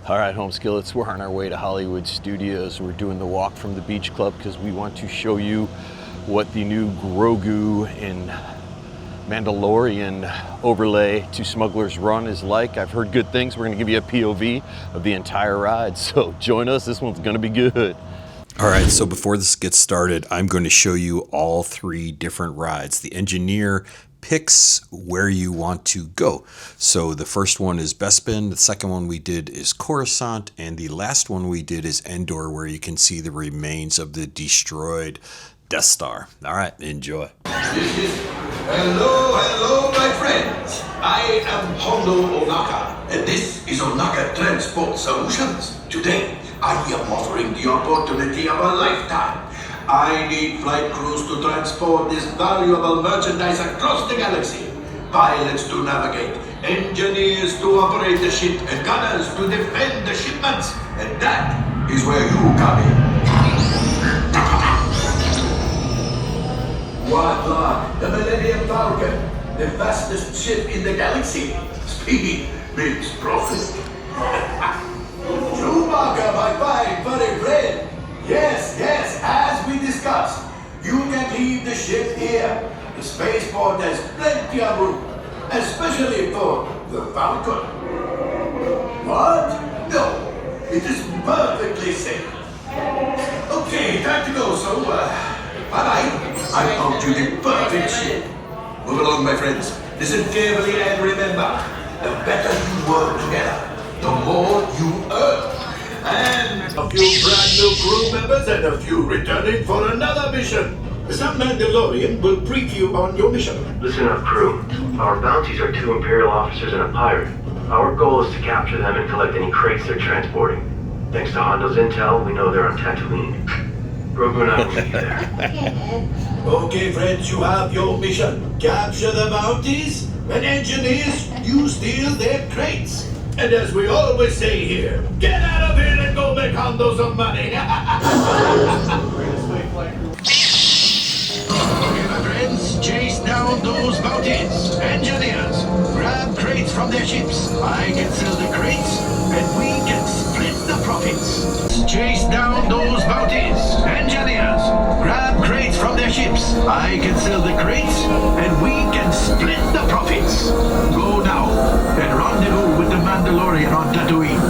All right, home skillets, we're on our way to Hollywood Studios. We're doing the walk from the beach club because we want to show you what the new Grogu and Mandalorian overlay to Smugglers Run is like. I've heard good things. We're gonna give you a POV of the entire ride. So join us, this one's gonna be good. All right, so before this gets started, I'm going to show you all three different rides. The engineer picks where you want to go. So the first one is Bespin, the second one we did is Coruscant, and the last one we did is Endor, where you can see the remains of the destroyed Death Star. All right, enjoy. Hello, my friends. I am Hondo Ohnaka, and this is Ohnaka Transport Solutions. Today, I am offering the opportunity of a lifetime. I need flight crews to transport this valuable merchandise across the galaxy. Pilots to navigate, engineers to operate the ship, and gunners to defend the shipments. And that is where you come in. What luck! The Millennium Falcon, the fastest ship in the galaxy. Speed means profit. Chewbacca, my fine furry friend. Yes, as we discussed, you can leave the ship here. The spaceport has plenty of room, especially for the Falcon. What? No, it is perfectly safe. Okay, time to go, so, bye-bye. I found you the perfect ship. Move along, my friends. Listen carefully and remember, the better you work together, the more you earn. And a few brand new crew members and a few returning for another mission. Some Mandalorian will brief you on your mission. Listen up, crew. Our bounties are 2 Imperial officers and a pirate. Our goal is to capture them and collect any crates they're transporting. Thanks to Hondo's intel, we know they're on Tatooine. Grogu and I will meet you there. Okay, friends, you have your mission. Capture the bounties, and engineers, you steal their crates. And as we always say here, get out of here and go make Hondo some money. Okay, my friends, chase down those bounties. Engineers, grab crates from their ships. I can sell the crates, and we can split the profits. Chase down those bounties. Engineers, grab crates from their ships. I can sell the crates, and we can split the profits. Go now, and rendezvous with the Mandalorian on Tatooine.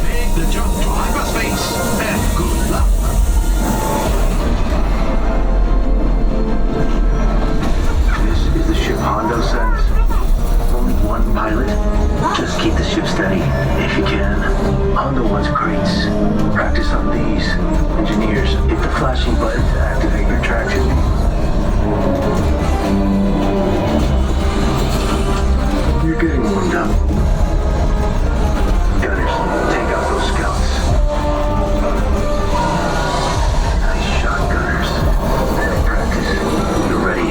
Make the jump to hyperspace, and good luck. This is the ship Hondo sends. Only one pilot. Just keep the ship steady, if you can. Hondo wants crates. Practice on these. Engineers, hit the flashing button to activate your traction. You're getting warmed up. Gunners, take out those scouts. Nice shot, gunners. Practice. You're ready.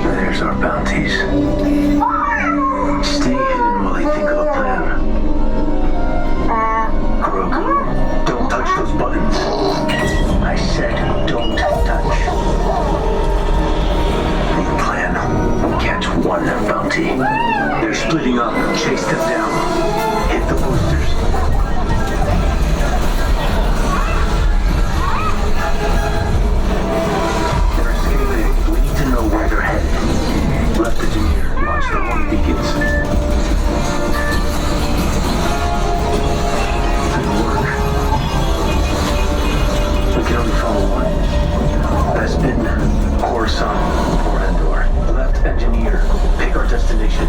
There's our bounties. Stay hidden while I think of a plan. Grogu, don't touch those buttons. I said don't touch. New plan. Catch one bounty. They're splitting up. Chase them down. Hit the boosters. They're escaping. We need to know where they're headed. Left engineer, launch the home beacons. Good work. We can only follow one. Bespin, Coruscant, or Endor. Left engineer, pick our destination.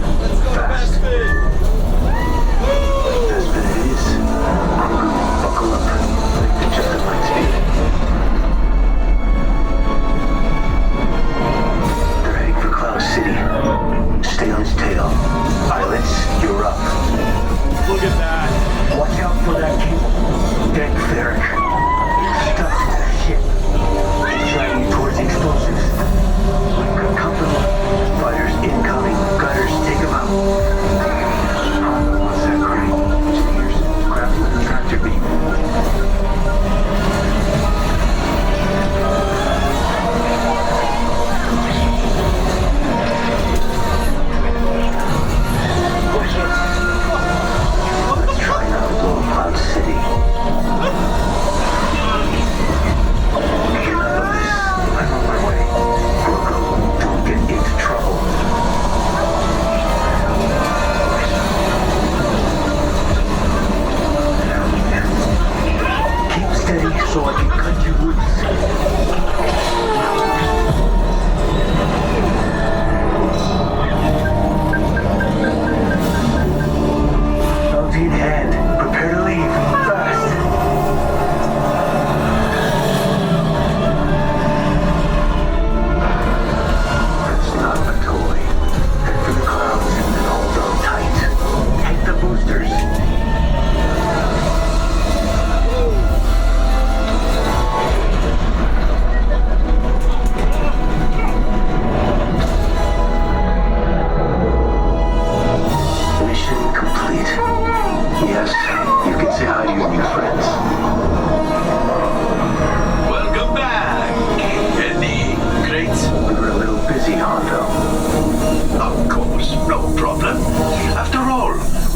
Fast.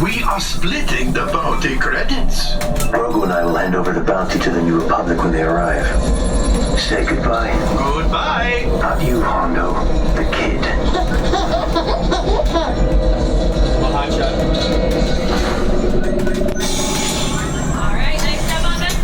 We are splitting the bounty credits. Grogu and I will hand over the bounty to the New Republic when they arrive. Say goodbye. Goodbye. Not you, Hondo. The kid. Alright, nice job on that.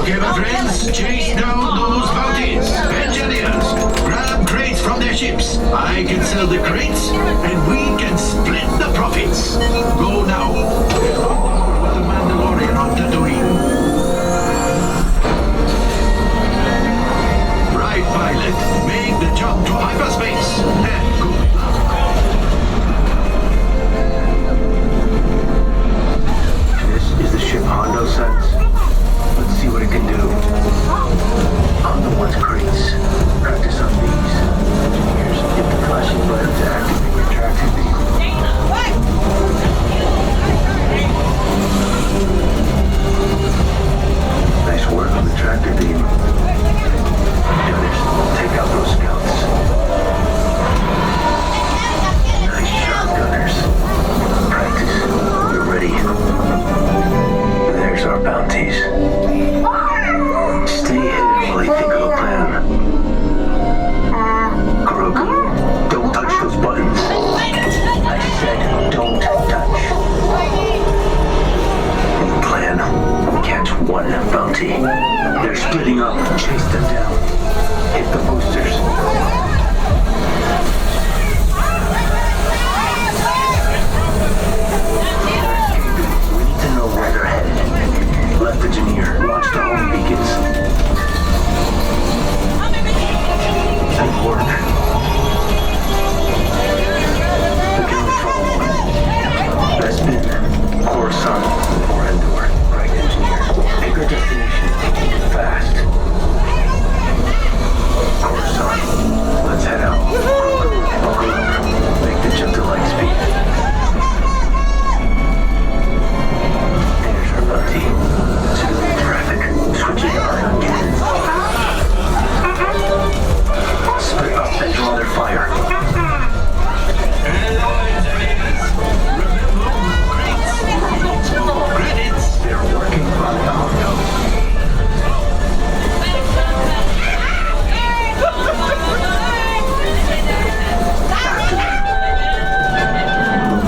Okay, my friends, chase down those bounties. Engineers, grab crates from their ships. I can sell the crates, and we can split the profits. Go now. With the Mandalorian on Tatooine. Right, pilot. Make the jump to hyperspace. And good luck. This is the ship Hondo sends. Let's see what it can do. On the one's crates. Practice on these. Engineers, hit the flashing button to activate retracting beam. Nice work on the tractor beam. Gunners, take out those scouts. Nice shot, gunners. Practice. You're ready. There's our bounties. Stay hidden while I think of a plan. Grogu, don't touch those buttons. I said don't touch. New plan. Catch one bounty. They're splitting up. Chase them down. Hit the boosters. We need to know where they're headed. Left engineer, launch the home beacons. Good work. We can only follow one. Bespin, Coruscant, or Endor. Right, engineer. Pick our destination. Fast. Coruscant. Let's head out. Buckle up. Make the jump to light speed. There's our bounty. Civilian traffic. Switching ion cannons. Split up and draw their fire. Credits. They're working on the Hondo.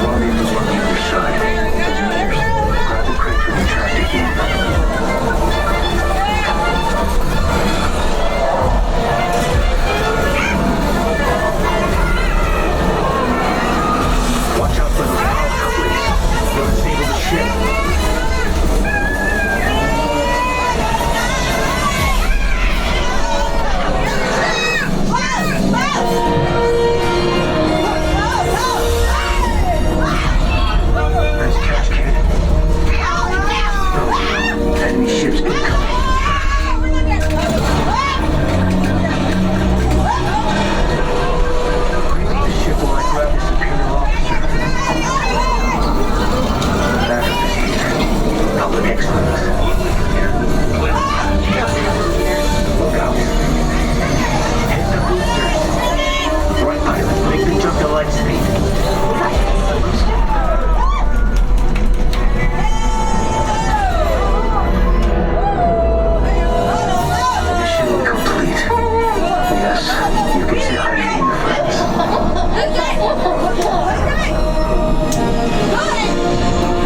Rendezvous on the other side. Engineers, grab the crate with the tractor beam. Watch out for those power couplings. They'll disable the ship. Nice catch, kid. Enemy ships incoming. The ship will I grab the superior officer. Backup is here. Public excellence. Look out. Hit the boosters. Right, pilot. Make the jump to light speed. Mission complete. Yes, you can say hi to your friends.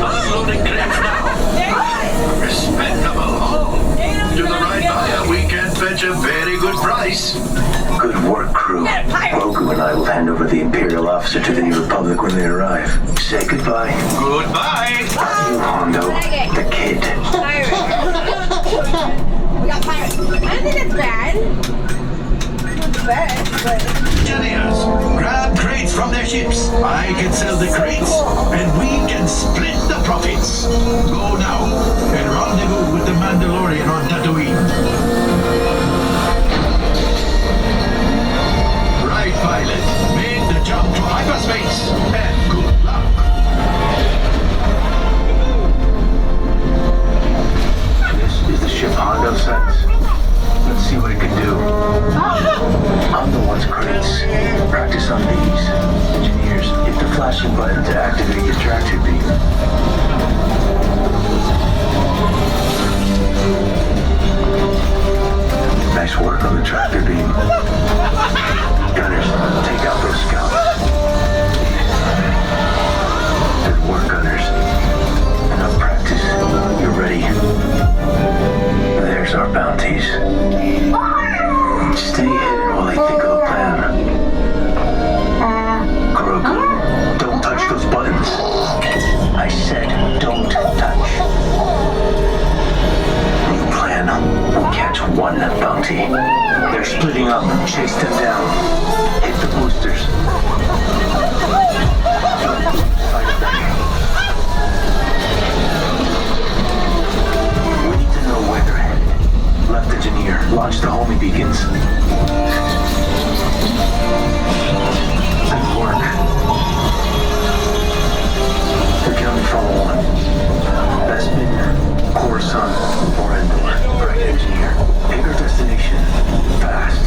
Unloading crates now. Respectable. To the right buyer, we can fetch a very good price. Good work, crew. Grogu and I will hand over the Imperial officer to the New Republic when they arrive. Say goodbye. Goodbye. You, Hondo. The kid. We got pirates. I don't think it's bad. It's bad, but... Engineers, grab crates from their ships. I can sell the crates, and we can split the profits. Go now, and rendezvous with the Mandalorian on Tatooine. Right, pilot. Make the jump to hyperspace, and good luck. This is the ship Hondo sends. Let's see what it can do. On the one's crates. Practice on these. Engineers, hit the flash mashing button to activate your tractor beam. Nice work on the tractor beam. Gunners, take out those scouts. Good work, Gunners. Enough practice. You're ready. There's our bounties. Stay hidden while I think of a plan. Grogu, don't touch those buttons. I said don't touch. New plan. We'll catch one bounty. They're splitting up. Chase them down. Hit the boosters. Fight back. We need to know where they're headed. Left engineer, launch the homing beacons. Good work. We can only follow one. Bespin, Coruscant, or Endor. Right engineer. Pick our destination. Fast.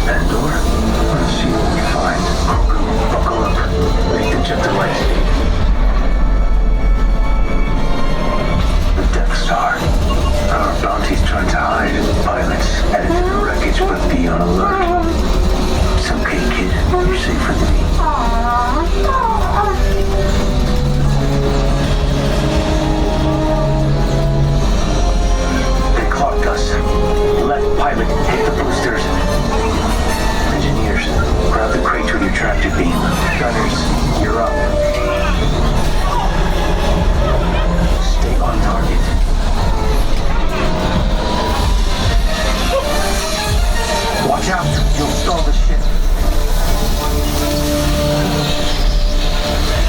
Endor? Let's see what we find. Grogu, buckle up. Make the jet to light speed. The Death Star. Our bounty's trying to hide. Pilots, headed to the wreckage, but be on alert. It's okay, kid. You're safe with me. They clocked us. Left pilot, hit the boosters. Engineers, grab the crate with your tractor beam. Gunners, you're up. Stay on target. Watch out, you'll stall the ship.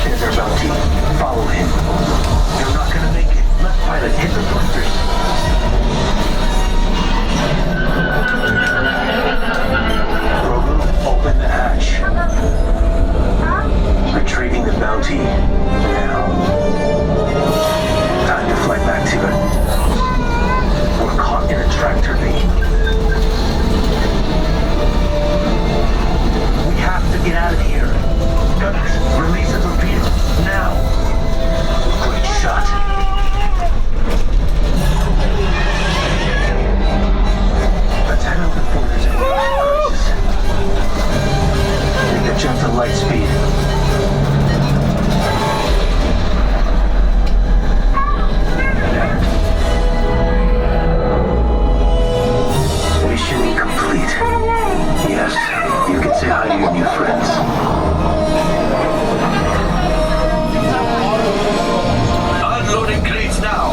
There's our bounty. Follow him. You're not gonna make it. Left pilot, hit the boosters. Grogu, open the hatch. Retrieving the bounty. Now. Time to fly back to it. We're caught in a tractor beam. We have to get out of here. Gunners, release the torpedo. Now. Great shot. Let's head out before there's any crisis. Make the jump to light speed. Mission complete. Yes, you can say hi to your new friends. Unloading crates now.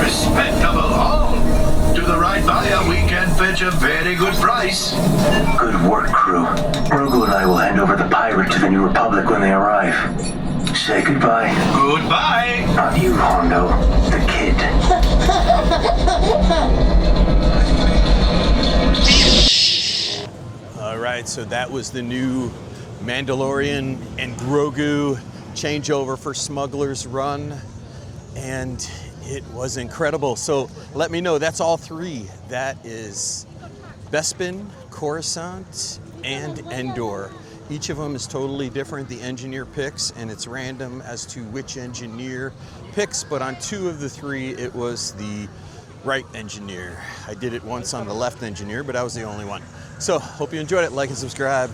Respectable haul. To the right buyer, we can fetch a very good price. Good work, crew. Grogu and I will hand over the pirate to the New Republic when they arrive. Say goodbye. Goodbye. Not you, Hondo. The kid. All right, so that was the new Mandalorian and Grogu changeover for Smugglers Run, and it was incredible. So let me know, that's all three. That is Bespin, Coruscant, and Endor. Each of them is totally different, the engineer picks, and it's random as to which engineer picks, but on two of the three, it was the right engineer. I did it once on the left engineer, but I was the only one. So, hope you enjoyed it. Like and subscribe.